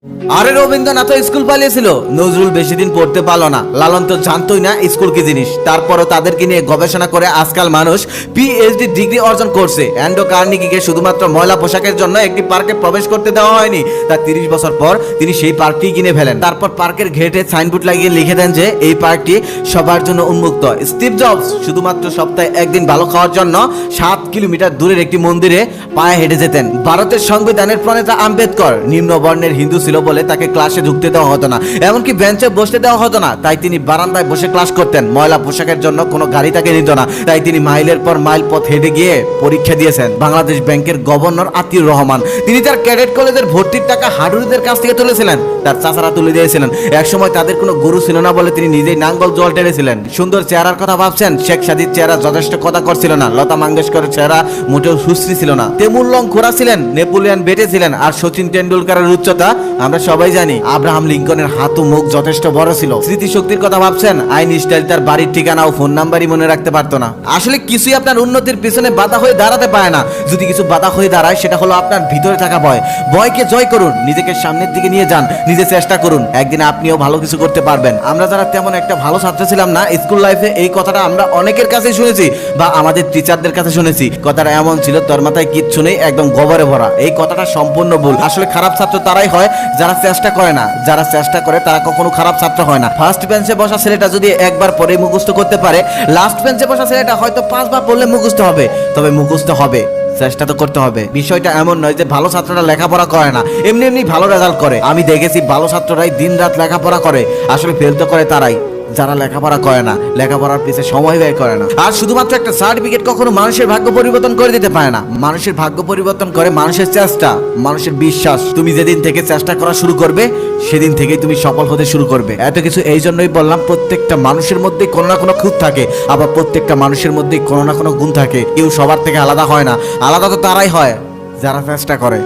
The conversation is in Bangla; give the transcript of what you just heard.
আরে রবীন্দ্রনাথ স্কুল পালিয়েছিল, নজরুল বেশি দিন পড়তে পারলো না, লালন তো জানতোই না স্কুল কি জিনিস। তারপরও তাদেরকে নিয়ে গবেষণা করে আজকাল মানুষ পিএইচডি ডিগ্রি অর্জন করছে। অ্যান্ড্রু কার্নেগিকে শুধুমাত্র ময়লা পোশাকের জন্য একটি পার্কে প্রবেশ করতে দেওয়া হয়নি, তার 30 বছর পর তিনি সেই পার্কটি কিনে ফেলেন। তারপর পার্কের গেটে সাইনবোর্ড লাগিয়ে লিখে দেন যে এই পার্কটি সবার জন্য উন্মুক্ত। স্টিভ জবস শুধুমাত্র সপ্তাহে একদিন ভালো খাওয়ার জন্য 7 কিলোমিটার দূরের একটি মন্দিরে পায়ে হেঁটে যেতেন। ভারতের সংবিধানের প্রণেতা আম্বেদকর নিম্ন বর্ণের হিন্দু ছিল বলে তাকে ক্লাসে ঢুকতে দেওয়া হতো না, এমনকি বেঞ্চে বসতে দেওয়া হতো না। তাই তিনি বারান্দায় বসে ক্লাস করতেন। ময়লা পোশাকের জন্য কোনো গাড়ি তাকে নিত না, তাই তিনি মাইলের পর মাইল পথ হেঁটে গিয়ে পরীক্ষা দিয়েছেন। বাংলাদেশ ব্যাংকের গভর্নর আতিউর রহমান তিনি তার ক্যাডেট কলেজের ভর্তির টাকা হাডুরিদের কাছ থেকে তুলেছিলেন, তার চাচারা তুলে দিয়েছিলেন। একসময় তাদের কোনো গুরু ছিল না বলে তিনি নিজেই নাঙ্গল জল টেনেছিলেন। সুন্দর চেহারার কথা ভাবছেন, শেখ সাদির চেহারা যথেষ্ট কথা করছিল না, লতা মঙ্গেশকরের চেহারা মোটেও সুশ্রী ছিল না, তেমুল লং খোরা ছিলেন, নেপোলিয়ান বেটে ছিলেন, আর সচিন টেন্ডুলকারের উচ্চতা আমরা সবাই জানি। আব্রাহাম লিঙ্কনের হাত ও মুখ যথেষ্ট বড় ছিল। স্মৃতিশক্তির কথা ভাবছেন, আইনস্টাইন তার বাড়ির ঠিকানা ও ফোন নাম্বারই মনে রাখতে পারতো না। আসলে কিছুই আপনার উন্নতির পিছনে বাধা হয়ে দাঁড়াতে পারে না। যদি কিছু বাধা হয়ে দাঁড়ায় সেটা হলো আপনার ভিতরে থাকা ভয়। ভয়কে জয় করুন, নিজেকে সামনের দিকে নিয়ে যান, নিজে চেষ্টা করুন, একদিন আপনিও ভালো কিছু করতে পারবেন। আমরা যারা তেমন একটা ভালো ছাত্র ছিলাম না স্কুল লাইফে, এই কথাটা আমরা অনেকের কাছে শুনেছি বা আমাদের টিচারদের কাছে শুনেছি। কথাটা এমন ছিল, তোর মাথায় কিচ্ছু নেই, একদম গোবরে ভরা। এই কথাটা সম্পূর্ণ ভুল। আসলে খারাপ ছাত্র তারাই হয় যারা চেষ্টা করে না, যারা চেষ্টা করে তারা কখনো খারাপ ছাত্র হয় না। ফার্স্ট বেঞ্চে বসা ছেলেটা যদি একবার পরে মুখস্থ করতে পারে, লাস্ট বেঞ্চে বসা ছেলেটা হয়তো 5 বার পড়লে মুখস্থ হবে, তবে মুখস্থ হবে, চেষ্টা তো করতে হবে। বিষয়টা এমন নয় যে ভালো ছাত্ররা লেখাপড়া করে না, এমনি এমনি ভালো রেজাল্ট করে। আমি দেখেছি ভালো ছাত্ররাই দিন রাত লেখাপড়া করে, আসলে ফেল তো করে তারাই যারা লেখাপড়া করে না, লেখাপড়ার পিছে সময় ব্যয় করে না। আর শুধুমাত্র একটা সার্টিফিকেট কখনো মানুষের ভাগ্য পরিবর্তন করে দিতে পারে না। মানুষের ভাগ্য পরিবর্তন করে মানুষের চেষ্টা, মানুষের বিশ্বাস। তুমি যেদিন থেকে চেষ্টা করা শুরু করবে সেদিন থেকেই তুমি সফল হতে শুরু করবে। এত কিছু এই জন্যই বললাম, প্রত্যেকটা মানুষের মধ্যে কোনো না কোনো খুঁত থাকে, আবার প্রত্যেকটা মানুষের মধ্যে কোনো না কোনো গুণ থাকে। কেউ সবার থেকে আলাদা হয় না, আলাদা তো তারাই হয় যারা চেষ্টা করে।